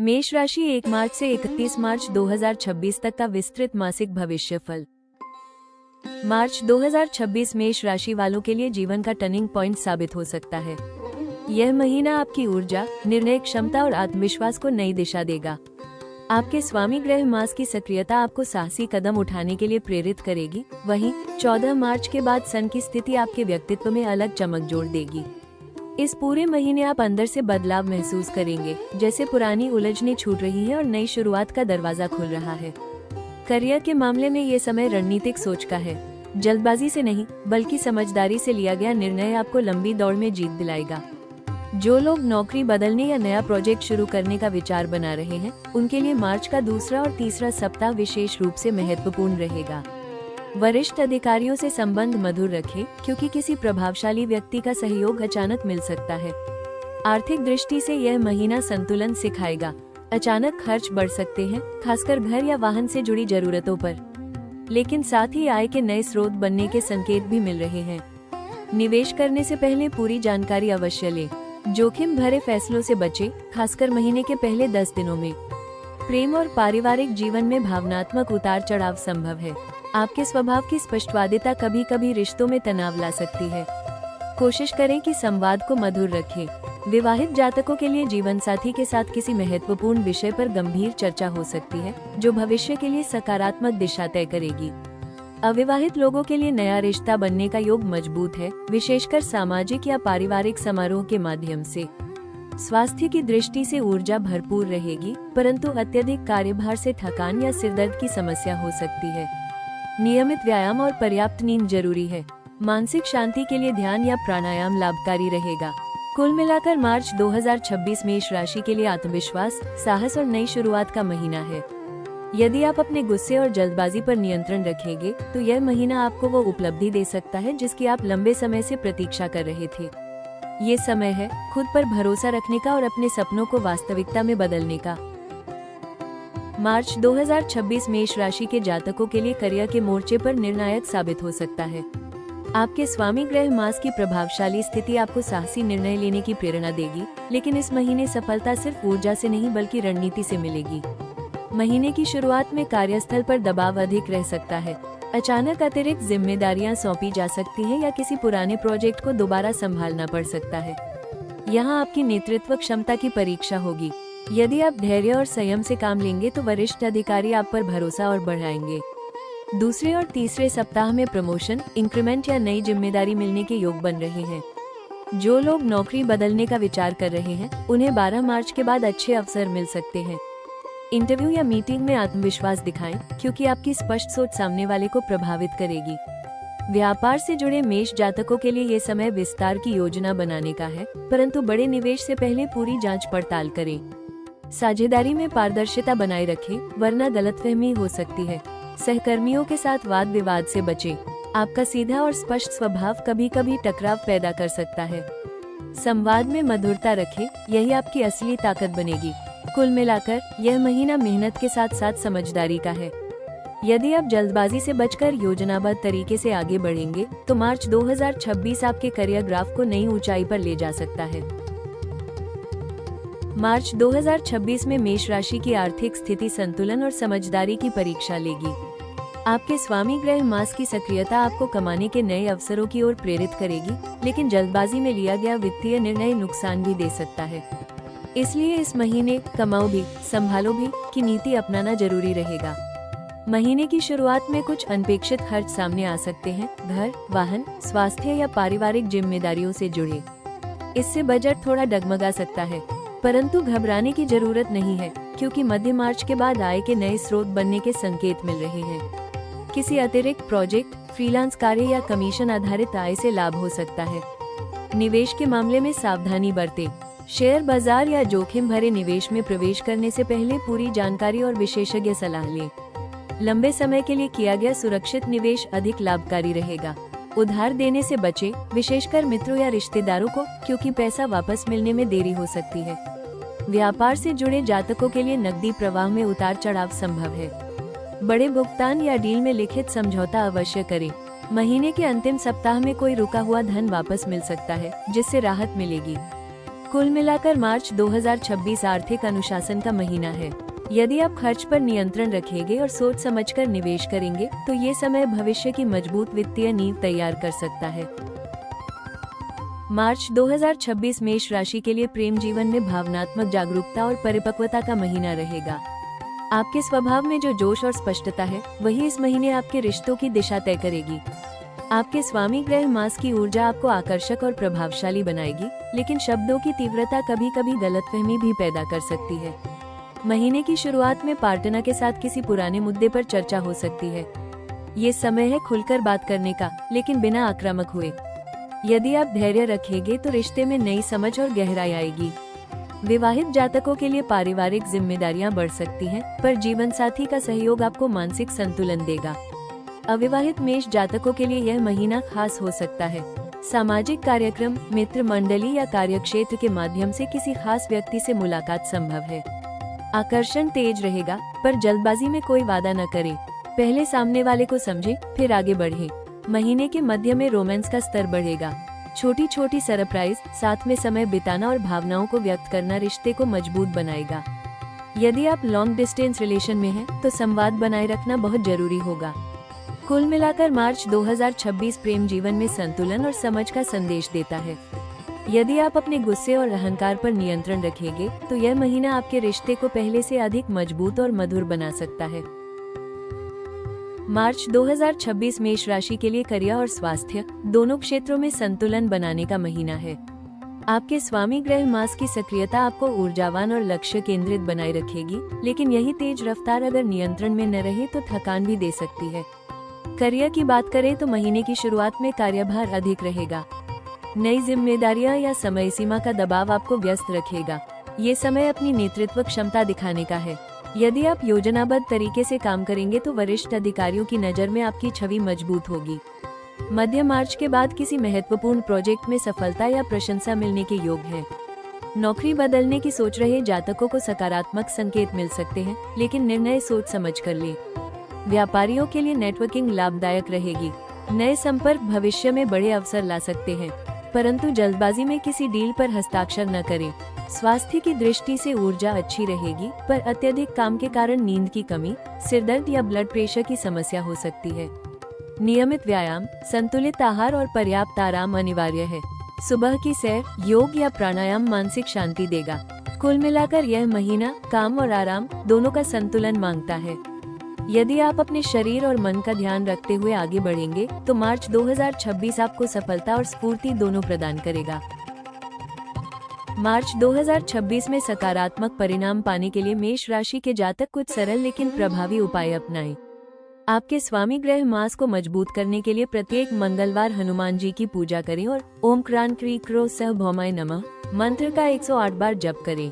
मेष राशि 1 मार्च से 31 मार्च 2026 तक का विस्तृत मासिक भविष्यफल। मार्च 2026 मेष राशि वालों के लिए जीवन का टर्निंग पॉइंट साबित हो सकता है। यह महीना आपकी ऊर्जा, निर्णय क्षमता और आत्मविश्वास को नई दिशा देगा। आपके स्वामी ग्रह मास की सक्रियता आपको साहसी कदम उठाने के लिए प्रेरित करेगी। वहीं 14 मार्च के बाद सन की स्थिति आपके व्यक्तित्व में अलग चमक जोड़ देगी। इस पूरे महीने आप अंदर से बदलाव महसूस करेंगे, जैसे पुरानी उलझनें छूट रही हैं और नई शुरुआत का दरवाजा खुल रहा है। करियर के मामले में ये समय रणनीतिक सोच का है। जल्दबाजी से नहीं, बल्कि समझदारी से लिया गया निर्णय आपको लंबी दौड़ में जीत दिलाएगा। जो लोग नौकरी बदलने या नया प्रोजेक्ट शुरू करने का विचार बना रहे हैं, उनके लिए मार्च का दूसरा और तीसरा सप्ताह विशेष रूप से महत्वपूर्ण रहेगा। वरिष्ठ अधिकारियों से संबंध मधुर रखें, क्योंकि किसी प्रभावशाली व्यक्ति का सहयोग अचानक मिल सकता है। आर्थिक दृष्टि से यह महीना संतुलन सिखाएगा। अचानक खर्च बढ़ सकते हैं, खासकर घर या वाहन से जुड़ी जरूरतों पर, लेकिन साथ ही आय के नए स्रोत बनने के संकेत भी मिल रहे हैं। निवेश करने से पहले पूरी जानकारी अवश्य लें। जोखिम भरे फैसलों से बचें, खासकर महीने के पहले 10 दिनों में। प्रेम और पारिवारिक जीवन में भावनात्मक उतार चढ़ाव संभव है। आपके स्वभाव की स्पष्टवादिता कभी कभी रिश्तों में तनाव ला सकती है। कोशिश करें कि संवाद को मधुर रखें। विवाहित जातकों के लिए जीवन साथी के साथ किसी महत्वपूर्ण विषय पर गंभीर चर्चा हो सकती है, जो भविष्य के लिए सकारात्मक दिशा तय करेगी। अविवाहित लोगों के लिए नया रिश्ता बनने का योग मजबूत है, विशेषकर सामाजिक या पारिवारिक समारोह के माध्यम से। स्वास्थ्य की दृष्टि से ऊर्जा भरपूर रहेगी, परंतु अत्यधिक कार्यभार से थकान या सिरदर्द की समस्या हो सकती है। नियमित व्यायाम और पर्याप्त नींद जरूरी है। मानसिक शांति के लिए ध्यान या प्राणायाम लाभकारी रहेगा। कुल मिलाकर मार्च 2026 मेष राशि के लिए आत्मविश्वास, साहस और नई शुरुआत का महीना है। यदि आप अपने गुस्से और जल्दबाजी पर नियंत्रण रखेंगे, तो यह महीना आपको वो उपलब्धि दे सकता है जिसकी आप लंबे समय से प्रतीक्षा कर रहे थे। ये समय है खुद पर भरोसा रखने का और अपने सपनों को वास्तविकता में बदलने का। मार्च 2026 मेष राशि के जातकों के लिए करियर के मोर्चे पर निर्णायक साबित हो सकता है। आपके स्वामी ग्रह मास की प्रभावशाली स्थिति आपको साहसी निर्णय लेने की प्रेरणा देगी, लेकिन इस महीने सफलता सिर्फ ऊर्जा से नहीं बल्कि रणनीति से मिलेगी। महीने की शुरुआत में कार्यस्थल पर दबाव अधिक रह सकता है। अचानक अतिरिक्त जिम्मेदारियां सौंपी जा सकती हैं या किसी पुराने प्रोजेक्ट को दोबारा संभालना पड़ सकता है। यहाँ आपकी नेतृत्व क्षमता की परीक्षा होगी। यदि आप धैर्य और संयम से काम लेंगे तो वरिष्ठ अधिकारी आप पर भरोसा और बढ़ाएंगे। दूसरे और तीसरे सप्ताह में प्रमोशन, इंक्रीमेंट या नई जिम्मेदारी मिलने के योग बन रहे हैं। जो लोग नौकरी बदलने का विचार कर रहे हैं, उन्हें 12 मार्च के बाद अच्छे अवसर मिल सकते हैं। इंटरव्यू या मीटिंग में आत्मविश्वास दिखाएं, क्योंकि आपकी स्पष्ट सोच सामने वाले को प्रभावित करेगी। व्यापार से जुड़े मेष जातकों के लिए ये समय विस्तार की योजना बनाने का है, परंतु बड़े निवेश से पहले पूरी जांच पड़ताल करें। साझेदारी में पारदर्शिता बनाए रखें, वरना गलतफहमी हो सकती है। सहकर्मियों के साथ वाद विवाद से बचें। आपका सीधा और स्पष्ट स्वभाव कभी कभी टकराव पैदा कर सकता है। संवाद में मधुरता रखें, यही आपकी असली ताकत बनेगी। कुल मिलाकर यह महीना मेहनत के साथ साथ समझदारी का है। यदि आप जल्दबाजी से बचकर योजनाबद्ध तरीके से आगे बढ़ेंगे, तो मार्च 2026 आपके करियर ग्राफ को नई ऊंचाई पर ले जा सकता है। मार्च 2026 में मेष राशि की आर्थिक स्थिति संतुलन और समझदारी की परीक्षा लेगी। आपके स्वामी ग्रह मास की सक्रियता आपको कमाने के नए अवसरों की ओर प्रेरित करेगी, लेकिन जल्दबाजी में लिया गया वित्तीय निर्णय नुकसान भी दे सकता है। इसलिए इस महीने कमाओ भी संभालो भी की नीति अपनाना जरूरी रहेगा। महीने की शुरुआत में कुछ अनपेक्षित खर्च सामने आ सकते हैं, घर, वाहन, स्वास्थ्य या पारिवारिक जिम्मेदारियों से जुड़े। इससे बजट थोड़ा डगमगा सकता है, परंतु घबराने की जरूरत नहीं है, क्योंकि मध्य मार्च के बाद आय के नए स्रोत बनने के संकेत मिल रहे हैं। किसी अतिरिक्त प्रोजेक्ट, फ्रीलांस कार्य या कमीशन आधारित आय से लाभ हो सकता है। निवेश के मामले में सावधानी बरतें। शेयर बाजार या जोखिम भरे निवेश में प्रवेश करने से पहले पूरी जानकारी और विशेषज्ञ सलाह लें। लंबे समय के लिए किया गया सुरक्षित निवेश अधिक लाभकारी रहेगा। उधार देने से बचें, विशेषकर मित्रों या रिश्तेदारों को, क्योंकि पैसा वापस मिलने में देरी हो सकती है। व्यापार से जुड़े जातकों के लिए नकदी प्रवाह में उतार चढ़ाव संभव है। बड़े भुगतान या डील में लिखित समझौता अवश्य करें। महीने के अंतिम सप्ताह में कोई रुका हुआ धन वापस मिल सकता है, जिससे राहत मिलेगी। कुल मिलाकर मार्च 2026 आर्थिक अनुशासन का महीना है। यदि आप खर्च पर नियंत्रण रखेंगे और सोच समझकर निवेश करेंगे तो ये समय भविष्य की मजबूत वित्तीय नींव तैयार कर सकता है। मार्च 2026 मेष राशि के लिए प्रेम जीवन में भावनात्मक जागरूकता और परिपक्वता का महीना रहेगा। आपके स्वभाव में जो जोश और स्पष्टता है वही इस महीने आपके रिश्तों की दिशा तय करेगी। आपके स्वामी ग्रह मास की ऊर्जा आपको आकर्षक और प्रभावशाली बनाएगी, लेकिन शब्दों की तीव्रता कभी कभी गलतफहमी भी पैदा कर सकती है। महीने की शुरुआत में पार्टनर के साथ किसी पुराने मुद्दे पर चर्चा हो सकती है। ये समय है खुलकर बात करने का, लेकिन बिना आक्रामक हुए। यदि आप धैर्य रखेंगे तो रिश्ते में नई समझ और गहराई आएगी। विवाहित जातकों के लिए पारिवारिक जिम्मेदारियां बढ़ सकती हैं, पर जीवन साथी का सहयोग आपको मानसिक संतुलन देगा। अविवाहित मेष जातकों के लिए यह महीना खास हो सकता है। सामाजिक कार्यक्रम, मित्र मंडली या कार्यक्षेत्र के माध्यम से किसी खास व्यक्ति से मुलाकात संभव है। आकर्षण तेज रहेगा, पर जल्दबाजी में कोई वादा न करें। पहले सामने वाले को समझें, फिर आगे बढ़ें। महीने के मध्य में रोमांस का स्तर बढ़ेगा। छोटी छोटी सरप्राइज, साथ में समय बिताना और भावनाओं को व्यक्त करना रिश्ते को मजबूत बनाएगा। यदि आप लॉन्ग डिस्टेंस रिलेशन में हैं, तो संवाद बनाए रखना बहुत जरूरी होगा। कुल मिलाकर मार्च 2026 प्रेम जीवन में संतुलन और समझ का संदेश देता है। यदि आप अपने गुस्से और अहंकार पर नियंत्रण रखेंगे तो यह महीना आपके रिश्ते को पहले से अधिक मजबूत और मधुर बना सकता है। मार्च 2026 मेष राशि के लिए करियर और स्वास्थ्य दोनों क्षेत्रों में संतुलन बनाने का महीना है। आपके स्वामी ग्रह मास की सक्रियता आपको ऊर्जावान और लक्ष्य केंद्रित बनाए रखेगी, लेकिन यही तेज रफ्तार अगर नियंत्रण में न रहे तो थकान भी दे सकती है। करियर की बात करें तो महीने की शुरुआत में कार्यभार अधिक रहेगा। नई जिम्मेदारियां या समय सीमा का दबाव आपको व्यस्त रखेगा। ये समय अपनी नेतृत्व क्षमता दिखाने का है। यदि आप योजनाबद्ध तरीके से काम करेंगे तो वरिष्ठ अधिकारियों की नज़र में आपकी छवि मजबूत होगी। मध्य मार्च के बाद किसी महत्वपूर्ण प्रोजेक्ट में सफलता या प्रशंसा मिलने के योग है। नौकरी बदलने की सोच रहे जातकों को सकारात्मक संकेत मिल सकते हैं, लेकिन निर्णय सोच समझ कर लें। व्यापारियों के लिए नेटवर्किंग लाभदायक रहेगी। नए संपर्क भविष्य में बड़े अवसर ला सकते हैं, परंतु जल्दबाजी में किसी डील पर हस्ताक्षर न करें। स्वास्थ्य की दृष्टि से ऊर्जा अच्छी रहेगी, पर अत्यधिक काम के कारण नींद की कमी, सिरदर्द या ब्लड प्रेशर की समस्या हो सकती है। नियमित व्यायाम, संतुलित आहार और पर्याप्त आराम अनिवार्य है। सुबह की सैर, योग या प्राणायाम मानसिक शांति देगा। कुल मिलाकर यह महीना काम और आराम दोनों का संतुलन मांगता है। यदि आप अपने शरीर और मन का ध्यान रखते हुए आगे बढ़ेंगे तो मार्च 2026 आपको सफलता और स्फूर्ति दोनों प्रदान करेगा। मार्च 2026 में सकारात्मक परिणाम पाने के लिए मेष राशि के जातक कुछ सरल लेकिन प्रभावी उपाय अपनाएं। आपके स्वामी ग्रह मास को मजबूत करने के लिए प्रत्येक मंगलवार हनुमान जी की पूजा करें और ओम क्रांत क्री क्रो सह भौमाय नमः मंत्र का 108 बार जप करें।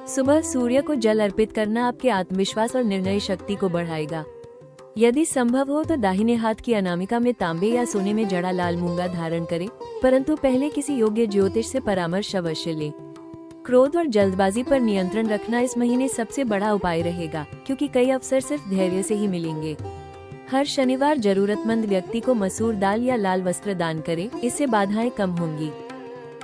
सुबह सूर्य को जल अर्पित करना आपके आत्मविश्वास और निर्णय शक्ति को बढ़ाएगा। यदि संभव हो तो दाहिने हाथ की अनामिका में तांबे या सोने में जड़ा लाल मूंगा धारण करें, परंतु पहले किसी योग्य ज्योतिष से परामर्श अवश्य लें। क्रोध और जल्दबाजी पर नियंत्रण रखना इस महीने सबसे बड़ा उपाय रहेगा, क्योंकि कई अवसर सिर्फ धैर्य से ही मिलेंगे। हर शनिवार जरूरतमंद व्यक्ति को मसूर दाल या लाल वस्त्र दान करें, इससे बाधाएं कम होंगी।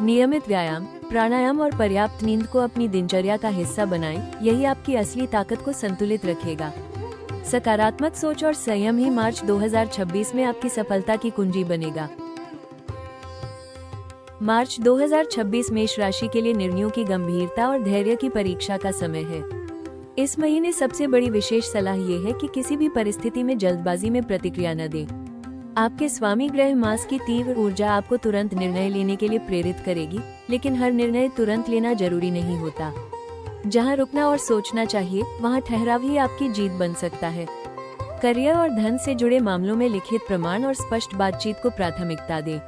नियमित व्यायाम, प्राणायाम और पर्याप्त नींद को अपनी दिनचर्या का हिस्सा बनाएं, यही आपकी असली ताकत को संतुलित रखेगा। सकारात्मक सोच और संयम ही मार्च 2026 में आपकी सफलता की कुंजी बनेगा। मार्च 2026 मेष राशि के लिए निर्णयों की गंभीरता और धैर्य की परीक्षा का समय है। इस महीने सबसे बड़ी विशेष सलाह ये है कि किसी भी परिस्थिति में जल्दबाजी में प्रतिक्रिया न दें। आपके स्वामी ग्रह मास की तीव्र ऊर्जा आपको तुरंत निर्णय लेने के लिए प्रेरित करेगी, लेकिन हर निर्णय तुरंत लेना जरूरी नहीं होता। जहां रुकना और सोचना चाहिए, वहां ठहराव ही आपकी जीत बन सकता है। करियर और धन से जुड़े मामलों में लिखित प्रमाण और स्पष्ट बातचीत को प्राथमिकता दें।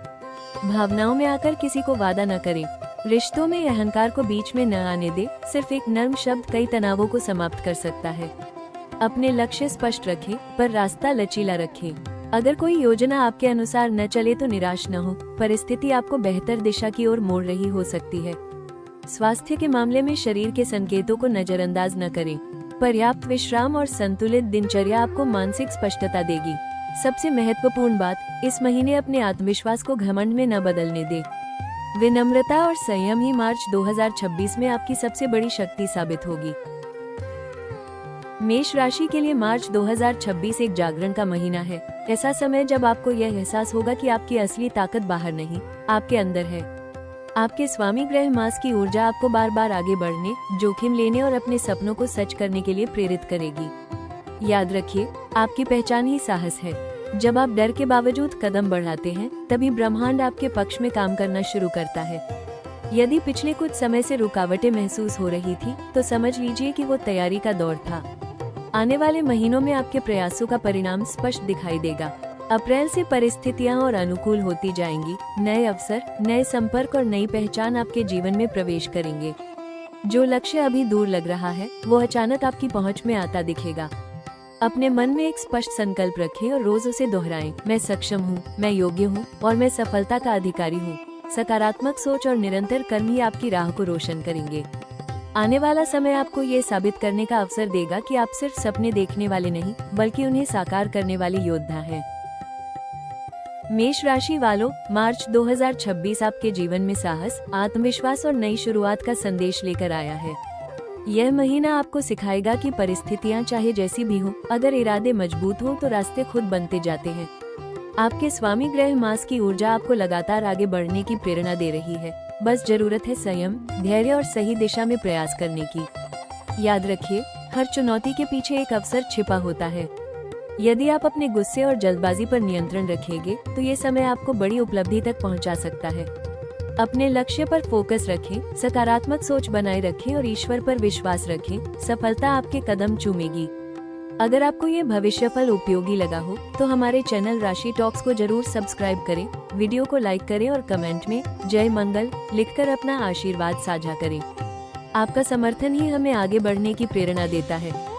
भावनाओं में आकर किसी को वादा न करें। रिश्तों में अहंकार को बीच में न आने दे। सिर्फ एक नर्म शब्द कई तनावों को समाप्त कर सकता है। अपने लक्ष्य स्पष्ट रखें, पर रास्ता लचीला रखें। अगर कोई योजना आपके अनुसार न चले तो निराश न हो। परिस्थिति आपको बेहतर दिशा की ओर मोड़ रही हो सकती है। स्वास्थ्य के मामले में शरीर के संकेतों को नजरअंदाज न करें। पर्याप्त विश्राम और संतुलित दिनचर्या आपको मानसिक स्पष्टता देगी। सबसे महत्वपूर्ण बात, इस महीने अपने आत्मविश्वास को घमंड में न बदलने दें। विनम्रता और संयम ही मार्च 2026 में आपकी सबसे बड़ी शक्ति साबित होगी। मेष राशि के लिए मार्च 2026 एक जागरण का महीना है। ऐसा समय जब आपको यह एहसास होगा कि आपकी असली ताकत बाहर नहीं, आपके अंदर है। आपके स्वामी ग्रह मास की ऊर्जा आपको बार बार आगे बढ़ने, जोखिम लेने और अपने सपनों को सच करने के लिए प्रेरित करेगी। याद रखिए, आपकी पहचान ही साहस है। जब आप डर के बावजूद कदम बढ़ाते हैं, तभी ब्रह्मांड आपके पक्ष में काम करना शुरू करता है। यदि पिछले कुछ समय से रुकावटें महसूस हो रही थी, तो समझ लीजिए कि वो तैयारी का दौर था। आने वाले महीनों में आपके प्रयासों का परिणाम स्पष्ट दिखाई देगा। अप्रैल से परिस्थितियां और अनुकूल होती जाएंगी। नए अवसर, नए संपर्क और नई पहचान आपके जीवन में प्रवेश करेंगे। जो लक्ष्य अभी दूर लग रहा है, वो अचानक आपकी पहुंच में आता दिखेगा। अपने मन में एक स्पष्ट संकल्प रखें और रोज उसे दोहराएं। मैं सक्षम हूँ, मैं योग्य हूँ और मैं सफलता का अधिकारी हूँ। सकारात्मक सोच और निरंतर कर्म ही आपकी राह को रोशन करेंगे। आने वाला समय आपको ये साबित करने का अवसर देगा कि आप सिर्फ सपने देखने वाले नहीं, बल्कि उन्हें साकार करने वाले योद्धा हैं। मेष राशि वालों, मार्च 2026 आपके जीवन में साहस, आत्मविश्वास और नई शुरुआत का संदेश लेकर आया है। यह महीना आपको सिखाएगा कि परिस्थितियां चाहे जैसी भी हों, अगर इरादे मजबूत हों तो रास्ते खुद बनते जाते हैं। आपके स्वामी ग्रह मास की ऊर्जा आपको लगातार आगे बढ़ने की प्रेरणा दे रही है। बस जरूरत है संयम, धैर्य और सही दिशा में प्रयास करने की। याद रखिए, हर चुनौती के पीछे एक अवसर छिपा होता है। यदि आप अपने गुस्से और जल्दबाजी पर नियंत्रण रखेंगे, तो ये समय आपको बड़ी उपलब्धि तक पहुंचा सकता है। अपने लक्ष्य पर फोकस रखें, सकारात्मक सोच बनाए रखें और ईश्वर पर विश्वास रखें। सफलता आपके कदम चूमेगी। अगर आपको ये भविष्यफल उपयोगी लगा हो, तो हमारे चैनल राशि टॉक्स को जरूर सब्सक्राइब करें, वीडियो को लाइक करें और कमेंट में जय मंगल लिखकर अपना आशीर्वाद साझा करें। आपका समर्थन ही हमें आगे बढ़ने की प्रेरणा देता है।